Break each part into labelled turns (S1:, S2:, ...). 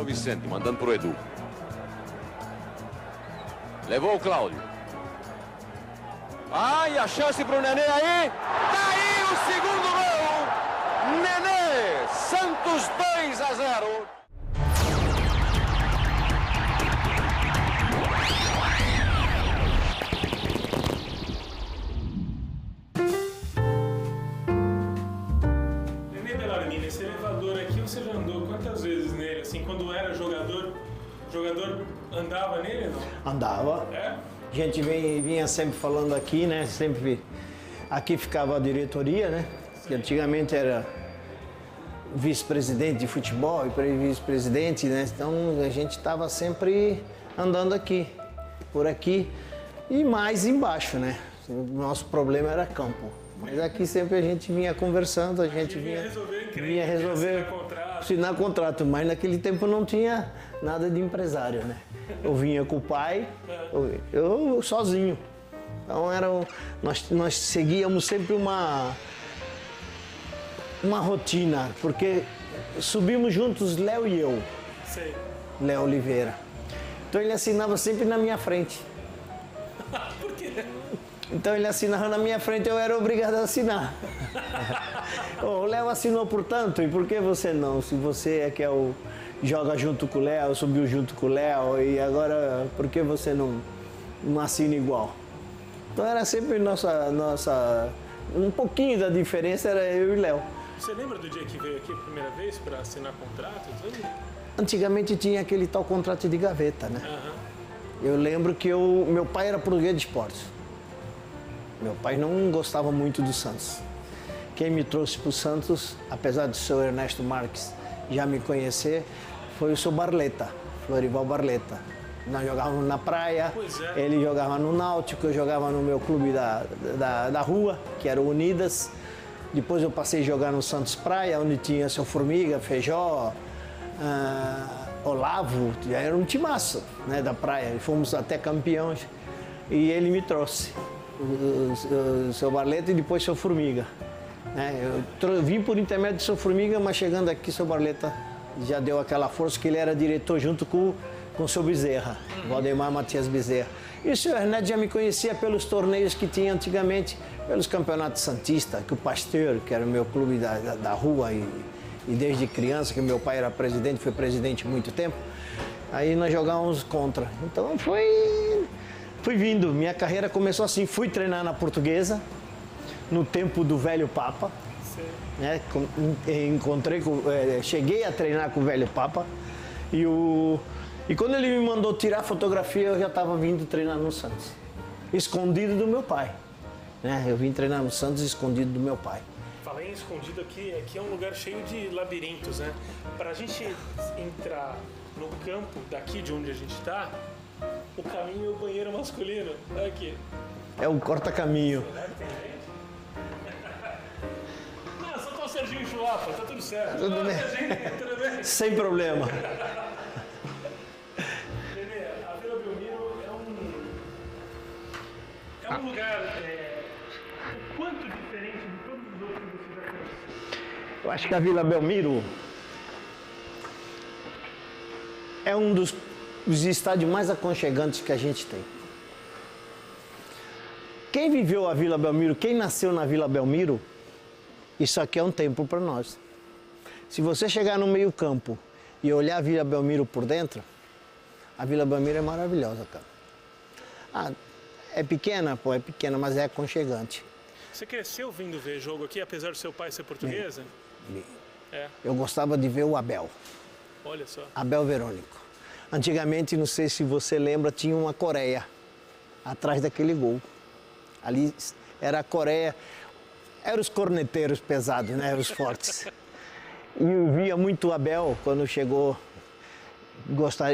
S1: Vicente, mandando pro Edu. Levou o Cláudio. Ai, a chance pro Nenê aí. Tá aí o segundo gol. Nenê, Santos 2-0.
S2: Nenê Bellarmine, esse elevador aqui, você já andou quantas vezes nele? Assim, quando era jogador, o jogador andava nele, não?
S3: Andava.
S2: É?
S3: A gente vinha sempre falando aqui, né? Sempre aqui ficava a diretoria, né? Que antigamente era vice-presidente de futebol e vice-presidente, né? Então a gente estava sempre andando aqui, por aqui e mais embaixo, né? O nosso problema era campo. Mas aqui sempre a gente vinha conversando, a gente vinha resolver assinar contrato, mas naquele tempo não tinha nada de empresário, né? Eu vinha com o pai, eu sozinho. Então nós seguíamos sempre uma rotina, porque subimos juntos Léo e eu.
S2: Sei.
S3: Léo Oliveira. Então ele assinava sempre na minha frente.
S2: Por quê?
S3: Então ele assinava na minha frente, eu era obrigado a assinar. O Léo assinou por tanto, e por que você não? Se você é que é o joga junto com o Léo, subiu junto com o Léo, e agora por que você não assina igual? Então era sempre um pouquinho da diferença era eu e Léo.
S2: Você lembra do dia que veio aqui a primeira vez para assinar contrato e tudo?
S3: Antigamente tinha aquele tal contrato de gaveta, né?
S2: Uhum.
S3: Eu lembro que meu pai era português de esportes. Meu pai não gostava muito do Santos. Quem me trouxe para o Santos, apesar do seu Ernesto Marques já me conhecer, foi o seu Barleta, Florival Barleta. Nós jogávamos na praia, ele jogava no Náutico, eu jogava no meu clube da rua, que era o Unidas. Depois eu passei a jogar no Santos Praia, onde tinha seu Formiga, Feijó, Olavo, era um timaço, né, da praia. Fomos até campeões e ele me trouxe. O seu Barleta e depois seu Formiga. Eu vim por intermédio do seu Formiga, mas chegando aqui, seu Barleta já deu aquela força que ele era diretor junto com o seu Bezerra, Valdemar Matias Bezerra. E o senhor Ernesto já me conhecia pelos torneios que tinha antigamente, pelos campeonatos Santista, que o Pasteur, que era o meu clube da rua, e desde criança, que meu pai era presidente, foi presidente muito tempo, aí nós jogávamos contra. Então fui vindo, minha carreira começou assim, fui treinar na Portuguesa, no tempo do velho Papa, né? Cheguei a treinar com o velho Papa, e quando ele me mandou tirar fotografia, eu já estava vindo treinar no Santos, escondido do meu pai, né? Eu vim treinar no Santos escondido do meu pai.
S2: Falei em escondido aqui é um lugar cheio de labirintos, né? Para a gente entrar no campo daqui de onde a gente está, o caminho é o banheiro masculino. Olha aqui.
S3: É um corta-caminho.
S2: Será que tem gente? Não, só tá o Serginho Chulapa, tá tudo certo.
S3: Tudo bem.
S2: Serginho, tudo bem?
S3: Sem problema.
S2: Nenê, a Vila Belmiro é um lugar o quanto diferente de todos os outros que você já conheceu.
S3: Eu acho que a Vila Belmiro é um dos estádios mais aconchegantes que a gente tem. Quem viveu a Vila Belmiro, quem nasceu na Vila Belmiro, isso aqui é um templo para nós. Se você chegar no meio campo e olhar a Vila Belmiro por dentro, a Vila Belmiro é maravilhosa, cara. É pequena? Pô, é pequena, mas é aconchegante.
S2: Você cresceu vindo ver jogo aqui, apesar do seu pai ser portuguesa?
S3: Eu gostava de ver o Abel.
S2: Olha só.
S3: Abel Verônico. Antigamente, não sei se você lembra, tinha uma Coreia atrás daquele gol. Ali era a Coreia, eram os corneteiros pesados, né? Eram os fortes. E eu via muito o Abel quando chegou.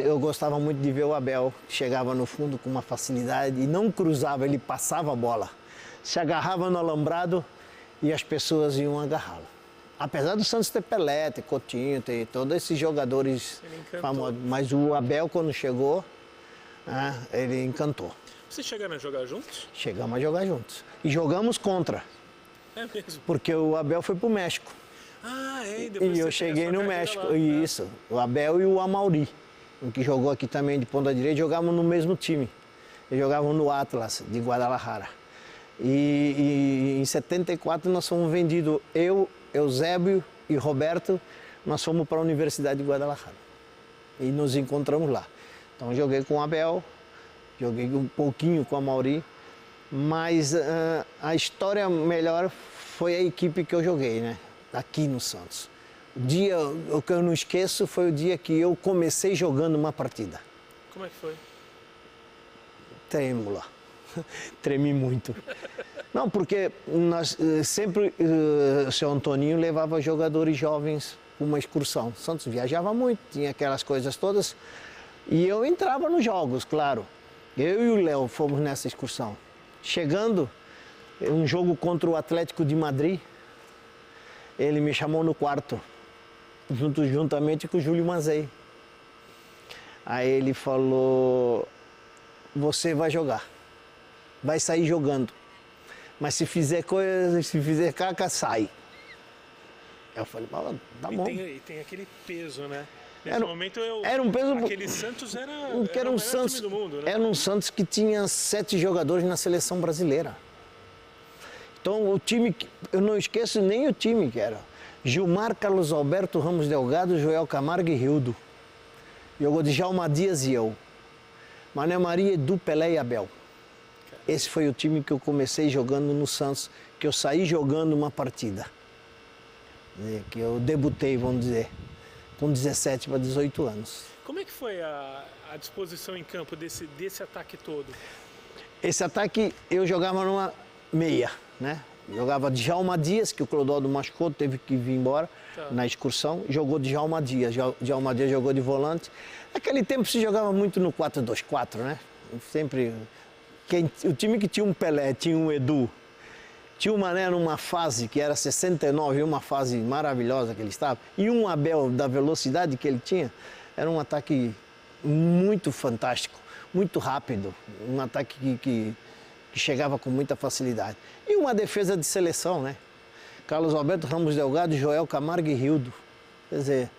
S3: Eu gostava muito de ver o Abel, chegava no fundo com uma facilidade e não cruzava, ele passava a bola. Se agarrava no alambrado e as pessoas iam agarrá-lo. Apesar do Santos ter Pelé, ter Coutinho, ter todos esses jogadores famosos, mas o Abel, quando chegou, ele encantou.
S2: Vocês chegaram a jogar juntos?
S3: Chegamos a jogar juntos. E jogamos contra.
S2: É mesmo?
S3: Porque o Abel foi para o México.
S2: E depois
S3: E eu
S2: você
S3: cheguei
S2: tem a sua
S3: no
S2: carreira
S3: México,
S2: lá, né?
S3: isso. O Abel e o Amauri, que jogou aqui também de ponta direita, jogavam no mesmo time. Eles jogavam no Atlas, de Guadalajara. E em 74 nós fomos vendidos, eu, Eusébio e Roberto, nós fomos para a Universidade de Guadalajara. E nos encontramos lá. Então joguei com o Abel, joguei um pouquinho com o Amauri, mas a história melhor foi a equipe que eu joguei, né? Aqui no Santos. O que eu não esqueço foi o dia que eu comecei jogando uma partida.
S2: Como é que foi?
S3: Trêmula. Tremi muito. Não, porque nós sempre, o seu Antoninho levava jogadores jovens para uma excursão. O Santos viajava muito, tinha aquelas coisas todas. E eu entrava nos jogos, claro. Eu e o Léo fomos nessa excursão. Chegando, um jogo contra o Atlético de Madrid, ele me chamou no quarto, juntamente com o Júlio Mazei. Aí ele falou, você vai jogar, vai sair jogando, mas se fizer coisa, se fizer caca, sai. Eu falei, tá bom.
S2: E tem aquele peso, né? Nesse momento
S3: era um peso.
S2: Aquele Santos era
S3: um
S2: o maior
S3: Santos,
S2: time do mundo, né?
S3: Era um Santos que tinha 7 jogadores na seleção brasileira. Então o time, eu não esqueço nem o time que era. Gilmar, Carlos Alberto, Ramos Delgado, Joel Camargo e Rildo. Jogou Djalma Dias e eu. Mané Maria, Edu, Pelé e Abel. Esse foi o time que eu comecei jogando no Santos, que eu saí jogando uma partida. Que eu debutei, vamos dizer, com 17 para 18 anos.
S2: Como é que foi a disposição em campo desse ataque todo?
S3: Esse ataque eu jogava numa meia, né? Jogava Djalma Dias, que o Clodoaldo machucou, teve que vir embora na excursão. Jogou Djalma Dias. Djalma Dias jogou de volante. Naquele tempo se jogava muito no 4-2-4, né? Sempre. O time que tinha um Pelé, tinha um Edu, tinha um Mané numa fase que era 69, uma fase maravilhosa que ele estava, e um Abel da velocidade que ele tinha, era um ataque muito fantástico, muito rápido, um ataque que chegava com muita facilidade. E uma defesa de seleção, né? Carlos Alberto, Ramos Delgado, Joel Camargo e Rildo. Quer dizer,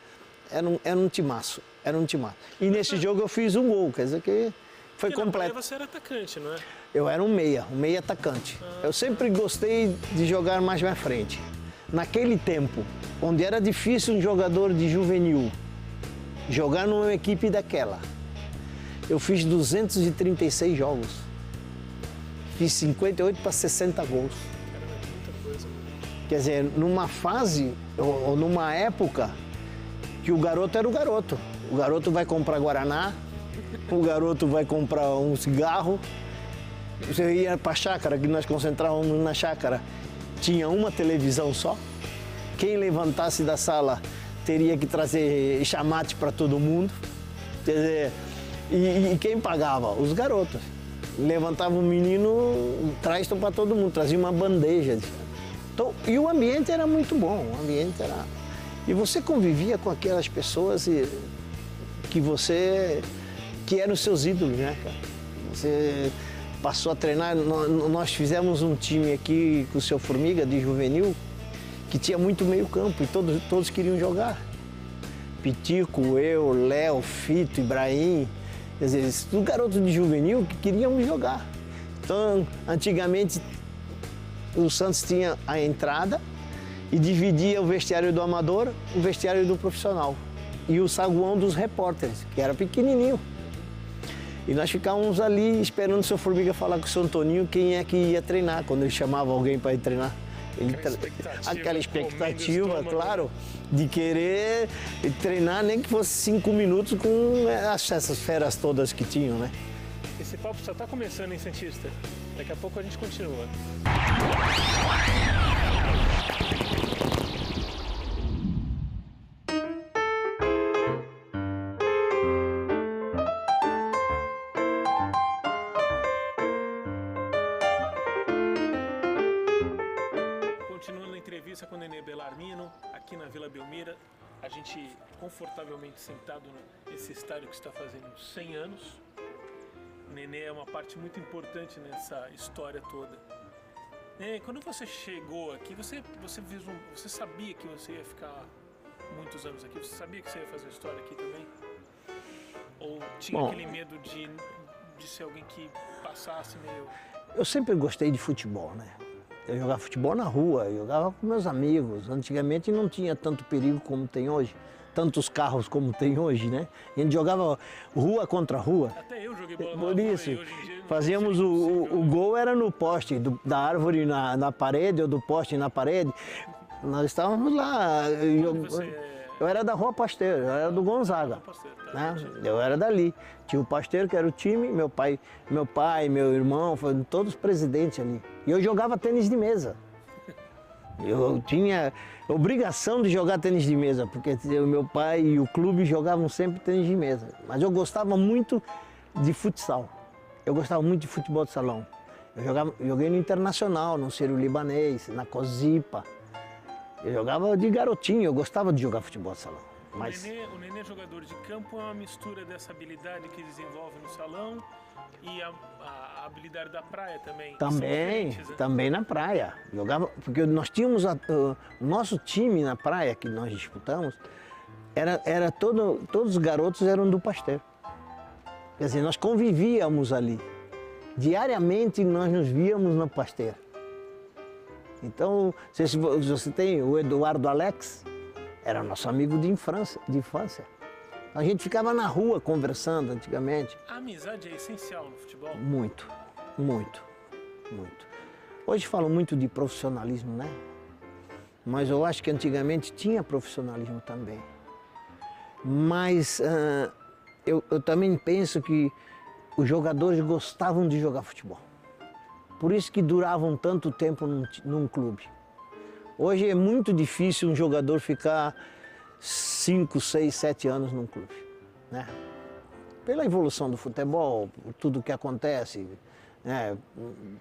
S3: era um timaço, E nesse jogo eu fiz um gol, quer dizer que foi completo.
S2: Você era atacante, não é?
S3: Eu era um meia atacante. Eu sempre gostei de jogar mais na frente. Naquele tempo, onde era difícil um jogador de juvenil jogar numa equipe daquela, eu fiz 236 jogos. Fiz 58 para 60 gols. Quer dizer, numa fase ou numa época que o garoto era o garoto. O garoto vai comprar Guaraná, o garoto vai comprar um cigarro. Você ia para a chácara, que nós concentrávamos na chácara, tinha uma televisão só. Quem levantasse da sala teria que trazer chamate para todo mundo. Quer dizer, e quem pagava? Os garotos. Levantava o menino, traz para todo mundo, trazia uma bandeja. Então, e o ambiente era muito bom, E você convivia com aquelas pessoas que eram seus ídolos, né, cara? Você passou a treinar, nós fizemos um time aqui com o seu Formiga, de juvenil, que tinha muito meio campo e todos queriam jogar. Pitico, eu, Léo, Fito, Ibrahim, quer dizer, tudo garoto de juvenil que queríamos jogar. Então, antigamente, o Santos tinha a entrada e dividia o vestiário do amador, o vestiário do profissional. E o saguão dos repórteres, que era pequenininho. E nós ficávamos ali esperando o seu Formiga falar com o seu Antoninho quem é que ia treinar, quando ele chamava alguém para ir treinar. Aquela expectativa, claro, de querer treinar, nem que fosse 5 minutos com essas feras todas que tinham, né?
S2: Esse papo só está começando, hein, Santista? Daqui a pouco a gente continua. Continuando a entrevista com o Nenê Bellarmino, aqui na Vila Belmiro, a gente confortavelmente sentado nesse estádio que está fazendo 100 anos. O Nenê é uma parte muito importante nessa história toda. Nenê, quando você chegou aqui, você sabia que você ia ficar muitos anos aqui? Você sabia que você ia fazer história aqui também? Ou tinha aquele medo de ser alguém que passasse meio...
S3: Eu sempre gostei de futebol, né? Eu jogava futebol na rua, eu jogava com meus amigos. Antigamente não tinha tanto perigo como tem hoje, tantos carros como tem hoje, né? A gente jogava rua contra rua.
S2: Até eu joguei bola na
S3: Por
S2: rua,
S3: isso,
S2: e hoje em dia
S3: fazíamos o gol era no poste, da árvore na parede ou do poste na parede. Nós estávamos lá. Eu era da Rua Pasteiro, eu era do Gonzaga. Né? Eu era dali. Tinha o Pasteiro, que era o time, meu pai, meu irmão, foram todos presidentes ali. E eu jogava tênis de mesa. Eu tinha obrigação de jogar tênis de mesa, porque o meu pai e o clube jogavam sempre tênis de mesa. Mas eu gostava muito de futsal. Eu gostava muito de futebol de salão. Joguei no Internacional, no Sírio-Libanês, na Cozipa. Eu jogava de garotinho, eu gostava de jogar futebol de salão. Mas...
S2: O Nenê jogador de campo é uma mistura dessa habilidade que desenvolve no salão e a habilidade da praia também.
S3: Também,
S2: né?
S3: também na praia. Jogava, porque nós tínhamos o nosso time na praia que nós disputamos, todos os garotos eram do Pasteiro. Quer dizer, nós convivíamos ali. Diariamente nós nos víamos no Pasteiro. Então, se você tem o Eduardo Alex, era nosso amigo de infância. A gente ficava na rua conversando antigamente.
S2: A amizade é essencial no futebol?
S3: Muito, muito, muito. Hoje falam muito de profissionalismo, né? Mas eu acho que antigamente tinha profissionalismo também. Mas eu também penso que os jogadores gostavam de jogar futebol. Por isso que duravam tanto tempo num clube. Hoje é muito difícil um jogador ficar 5, 6, 7 anos num clube, né? Pela evolução do futebol, por tudo que acontece, né?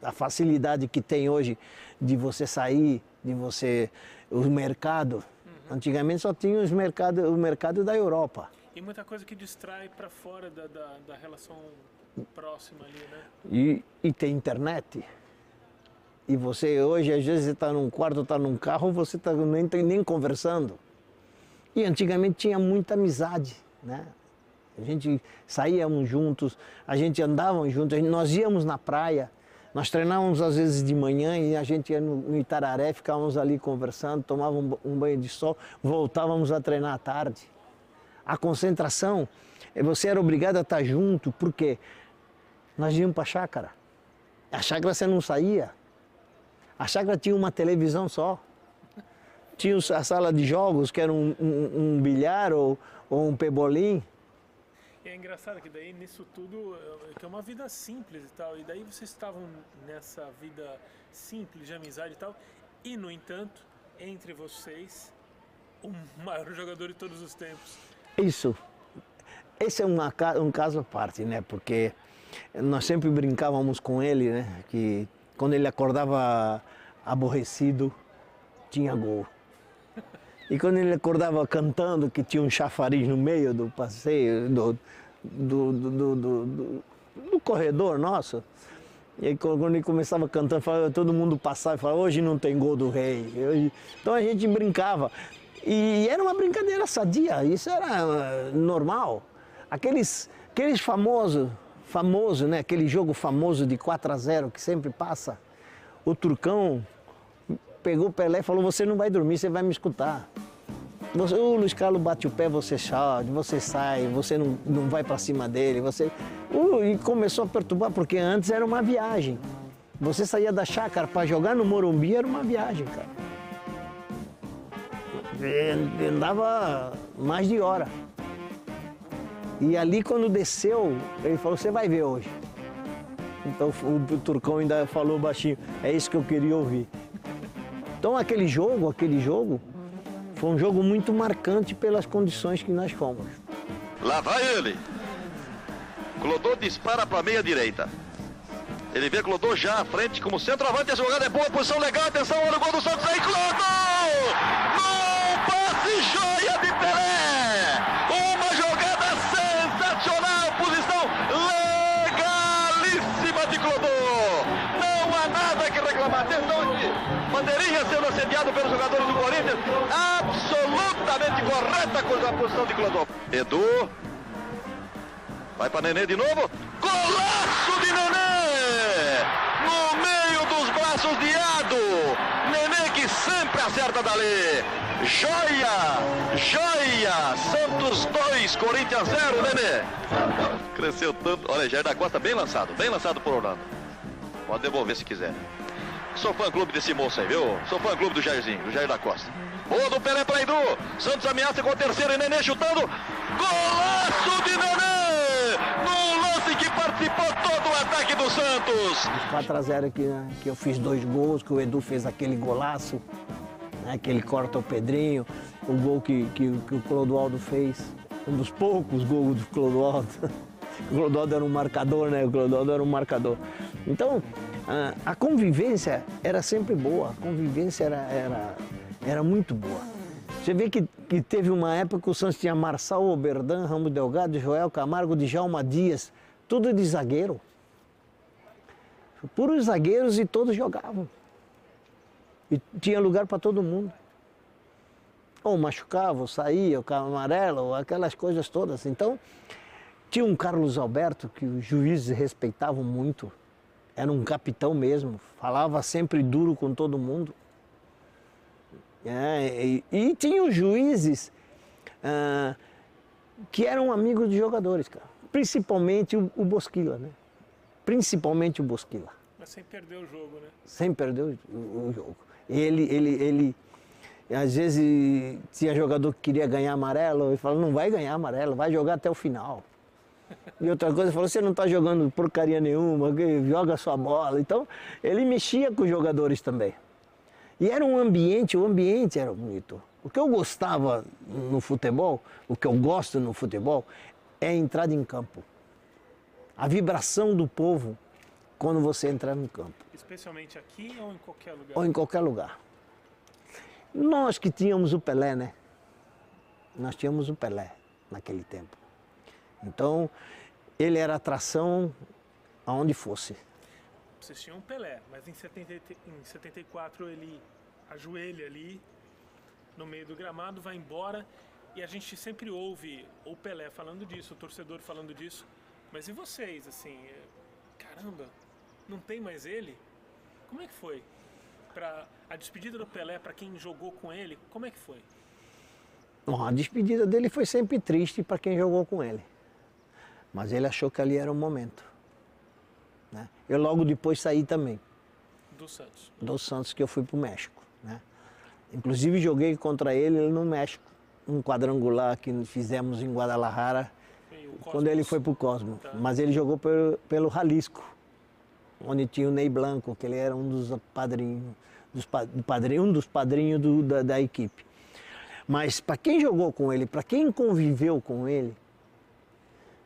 S3: A facilidade que tem hoje de você sair, o mercado. Antigamente só tinha o mercado da Europa.
S2: E muita coisa que distrai para fora da relação próxima ali, né?
S3: E tem internet. E você hoje, às vezes, está num quarto, está num carro, você está nem conversando. E antigamente tinha muita amizade, né? A gente saíamos juntos, a gente andava juntos, nós íamos na praia, nós treinávamos às vezes de manhã e a gente ia no Itararé, ficávamos ali conversando, tomávamos um banho de sol, voltávamos a treinar à tarde. A concentração, você era obrigado a estar junto, porque nós íamos para a chácara. A chácara você não saía. A chácara tinha uma televisão só. Tinha a sala de jogos, que era um bilhar ou um pebolim.
S2: E é engraçado que daí nisso tudo, que é uma vida simples e tal, e daí vocês estavam nessa vida simples de amizade e tal, e no entanto, entre vocês, o maior jogador de todos os tempos.
S3: Isso. Esse é um caso à parte, né? Porque nós sempre brincávamos com ele, né? Que quando ele acordava aborrecido, tinha gol. E quando ele acordava cantando, que tinha um chafariz no meio do passeio, do corredor nosso, e aí, quando ele começava cantando, todo mundo passava e falava, hoje não tem gol do rei. Então a gente brincava. E era uma brincadeira sadia, isso era normal. Aqueles famoso, né? Aquele jogo famoso de 4-0 que sempre passa, o Turcão pegou o Pelé e falou, você não vai dormir, você vai me escutar. O Luiz Carlos bate o pé, você chora, você sai, você não vai para cima dele, e começou a perturbar, porque antes era uma viagem. Você saía da chácara para jogar no Morumbi, era uma viagem, cara. Andava mais de hora. E ali, quando desceu, ele falou, você vai ver hoje. Então o Turcão ainda falou baixinho, é isso que eu queria ouvir. Então aquele jogo foi um jogo muito marcante pelas condições que nós fomos.
S4: Lá vai ele. Clodô dispara para a meia direita. Ele vê Clodô já à frente como centroavante. A jogada é boa, posição legal. Atenção, olha o gol do Santos aí. Clodô! No passe joia de Pelé! Uma jogada sensacional. Posição legalíssima de Clodô. Não há nada que reclamar. Atenção aqui. Bandeirinha sendo assediado pelos jogadores do Corinthians. Absolutamente correta a posição de Clodô. Edu. Vai para Nenê de novo. Golaço de Nenê! No meio dos braços de Ado. Nenê que sempre acerta dali. Joia! Joia! Santos 2, Corinthians 0, Nenê. Cresceu tanto. Olha, Jair da Costa bem lançado por Orlando. Pode devolver se quiser. Sou fã-clube desse moço aí, viu? Sou fã-clube do Jairzinho, do Jair da Costa. Boa do Pelé para Edu. Santos ameaça com o terceiro e Nenê chutando. Golaço de Nenê! No lance que participou todo o ataque do Santos.
S3: 4-0 aqui, né, que eu fiz 2 gols, que o Edu fez aquele golaço, né, que ele corta o Pedrinho, o gol que o Clodoaldo fez, um dos poucos gols do Clodoaldo. O Clodoaldo era um marcador, né? O Clodoaldo era um marcador. Então, a convivência era sempre boa, a convivência era muito boa. Você vê que teve uma época que o Santos tinha Marçal, Oberdan, Ramos Delgado, Joel Camargo, Djalma Dias, tudo de zagueiro. Puros zagueiros e todos jogavam. E tinha lugar para todo mundo. Ou machucava, ou saía, ou ficava amarelo, ou aquelas coisas todas. Então, tinha um Carlos Alberto que os juízes respeitavam muito. Era um capitão mesmo, falava sempre duro com todo mundo. E tinha os juízes que eram amigos de jogadores, cara. Principalmente o Bosquila, né? Principalmente o Bosquila.
S2: Mas sem perder o jogo, né?
S3: Sem perder o jogo. Ele, às vezes, tinha jogador que queria ganhar amarelo, ele falava, não vai ganhar amarelo, vai jogar até o final. E outra coisa, ele falou, você não está jogando porcaria nenhuma, joga a sua bola. Então, ele mexia com os jogadores também. E era um ambiente, o ambiente era bonito. O que eu gostava no futebol, o que eu gosto no futebol, é a entrada em campo. A vibração do povo quando você entrar no campo.
S2: Especialmente aqui ou em qualquer lugar?
S3: Ou em qualquer lugar. Nós que tínhamos o Pelé, né? Nós tínhamos o Pelé naquele tempo. Então, ele era atração aonde fosse.
S2: Vocês tinham um Pelé, mas em 74 ele ajoelha ali no meio do gramado, vai embora e a gente sempre ouve o Pelé falando disso, o torcedor falando disso. Mas e vocês, assim, caramba, não tem mais ele? Como é que foi? A despedida do Pelé, para quem jogou com ele, como é que foi?
S3: Bom, a despedida dele foi sempre triste para quem jogou com ele. Mas ele achou que ali era o momento. Né? Eu logo depois saí também.
S2: Do Santos?
S3: Do Santos, que eu fui para o México. Né? Inclusive joguei contra ele no México. Um quadrangular que fizemos em Guadalajara, quando ele foi para o Cosmo. Tá. Mas ele jogou pelo Jalisco, onde tinha o Ney Blanco, que ele era um dos padrinhos, da equipe. Mas para quem jogou com ele, para quem conviveu com ele,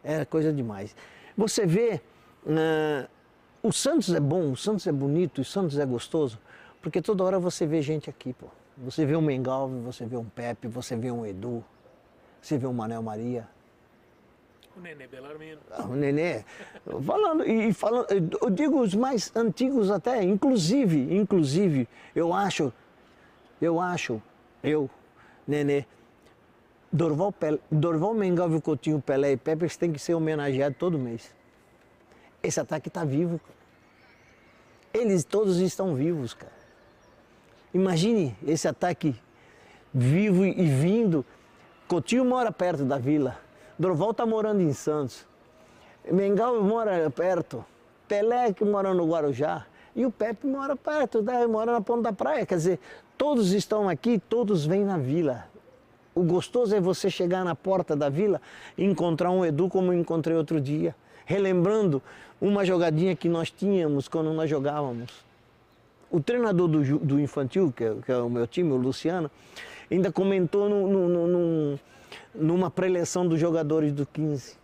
S3: era coisa demais. Você vê, o Santos é bom, o Santos é bonito, o Santos é gostoso, porque toda hora você vê gente aqui, pô. Você vê um Mengalvio, você vê um Pepe, você vê um Edu, você vê um Manel Maria.
S2: O Nenê Bellarmino.
S3: O Nenê, falando, eu digo os mais antigos até, inclusive, eu acho, Nenê, Dorval, Mengalvio, Coutinho, Pelé e Pepe, eles têm que ser homenageados todo mês. Esse ataque está vivo, cara. Eles todos estão vivos, cara. Imagine esse ataque vivo e vindo. Coutinho mora perto da Vila. Dorval está morando em Santos. Mengalvio mora perto. Pelé que mora no Guarujá. E o Pepe mora perto, mora na ponta da praia. Quer dizer, todos estão aqui, todos vêm na Vila. O gostoso é você chegar na porta da Vila e encontrar um Edu como eu encontrei outro dia. relembrando uma jogadinha que nós tínhamos quando nós jogávamos. O treinador do infantil, que é o meu time, o Luciano, ainda comentou numa preleção dos jogadores do 15.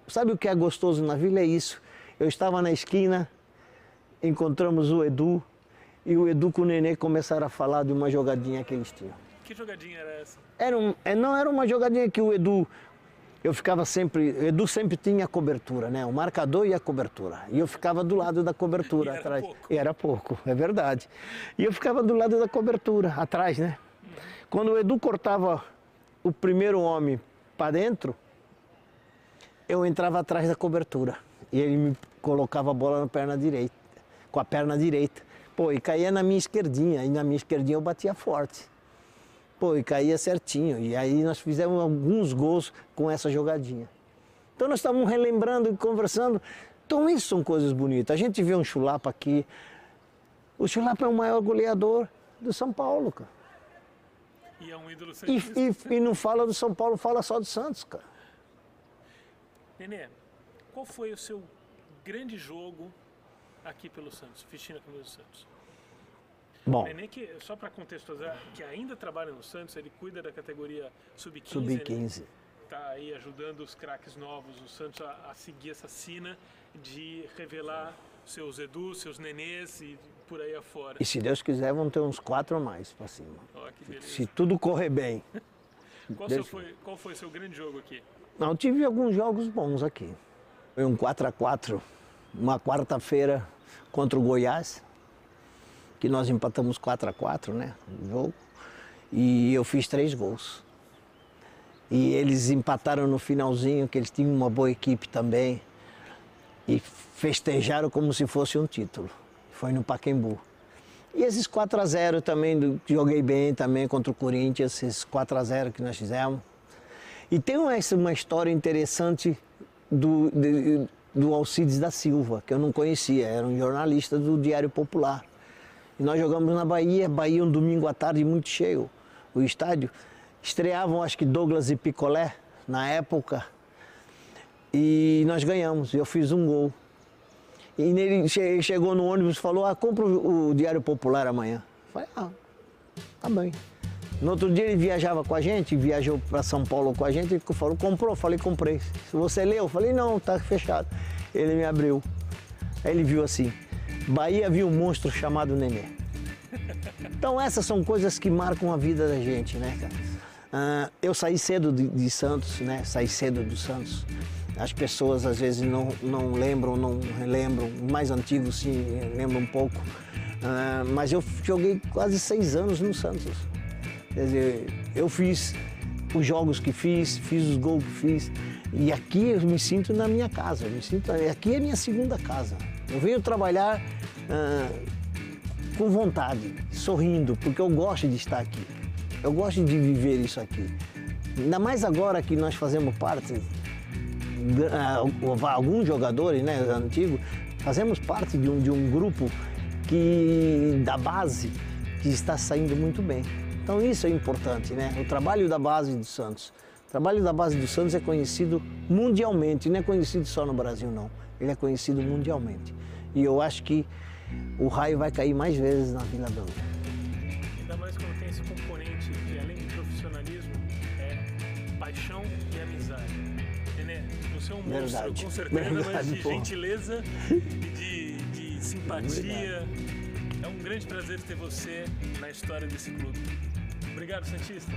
S3: Sabe o que é gostoso na Vila? É isso. Eu estava na esquina, encontramos o Edu, e o Edu com o Nenê começaram a falar de uma jogadinha que eles tinham.
S2: Que jogadinha era essa?
S3: Não era uma jogadinha que o Edu... Eu ficava sempre... O Edu sempre tinha a cobertura, né? O marcador e a cobertura. E eu ficava do lado da cobertura, atrás. E era pouco, é verdade. E eu ficava do lado da cobertura, atrás, né? Quando o Edu cortava o primeiro homem para dentro, eu entrava atrás da cobertura. E ele me colocava a bola na perna direita, com a perna direita. Pô, e caía na minha esquerdinha. E na minha esquerdinha eu batia forte. Pô, e caía certinho. E aí nós fizemos alguns gols com essa jogadinha. Então nós estávamos relembrando e conversando. Então isso são coisas bonitas. A gente vê um Chulapa aqui. O Chulapa é o maior goleador do São Paulo, cara.
S2: E é um ídolo santista.
S3: E não fala do São Paulo, fala só do Santos, cara.
S2: Nenê, qual foi o seu grande jogo aqui pelo Santos, vestindo a camisa do Santos?
S3: Bom,
S2: Nenê, que, só para contextualizar, que ainda trabalha no Santos, ele cuida da categoria Sub-15.
S3: Sub-15.
S2: Está aí ajudando os craques novos, o Santos, a seguir essa sina de revelar seus Edu, seus Nenês e por aí afora.
S3: E se Deus quiser, vão ter uns 4 a mais para cima.
S2: Ó, que beleza.
S3: Se tudo correr bem.
S2: Qual foi o seu grande jogo aqui?
S3: Não, eu tive alguns jogos bons aqui. Foi um 4-4, uma quarta-feira contra o Goiás, que nós empatamos 4-4, né, no jogo, e eu fiz 3 gols. E eles empataram no finalzinho, que eles tinham uma boa equipe também, e festejaram como se fosse um título. Foi no Pacaembu. E esses 4-0 também, joguei bem também contra o Corinthians, esses 4-0 que nós fizemos. E tem uma história interessante do Alcides da Silva, que eu não conhecia, era um jornalista do Diário Popular. E nós jogamos na Bahia um domingo à tarde muito cheio, o estádio. Estreavam acho que Douglas e Picolé, na época, e nós ganhamos, eu fiz um gol. E ele chegou no ônibus e falou, compra o Diário Popular amanhã. Eu falei, tá bem. No outro dia ele viajava com a gente, viajou para São Paulo com a gente, ele falou, comprou? Eu falei, comprei. Se você leu? Eu falei, não, tá fechado. Ele me abriu. Aí ele viu assim, Bahia viu um monstro chamado Nenê. Então essas são coisas que marcam a vida da gente, né, cara? Eu saí cedo de Santos, né, saí cedo do Santos. As pessoas às vezes não lembram, não relembram, mais antigos sim, lembram um pouco. Mas eu joguei quase 6 anos no Santos. Quer dizer, eu fiz os jogos que fiz os gols que fiz. E aqui eu me sinto na minha casa, aqui é minha segunda casa. Eu venho trabalhar com vontade, sorrindo, porque eu gosto de estar aqui. Eu gosto de viver isso aqui. Ainda mais agora que nós fazemos parte, alguns jogadores, né, antigos, fazemos parte de um grupo da base que está saindo muito bem. Então isso é importante, né? O trabalho da base do Santos. O trabalho da base do Santos é conhecido mundialmente, não é conhecido só no Brasil, não. Ele é conhecido mundialmente. E eu acho que o raio vai cair mais vezes na Vila Belmiro.
S2: Ainda mais quando tem esse componente que, além do profissionalismo, é paixão e amizade. Nenê, você é um monstro, com certeza, mas de gentileza e de simpatia. É um grande prazer ter você na história desse clube. Obrigado, Santista.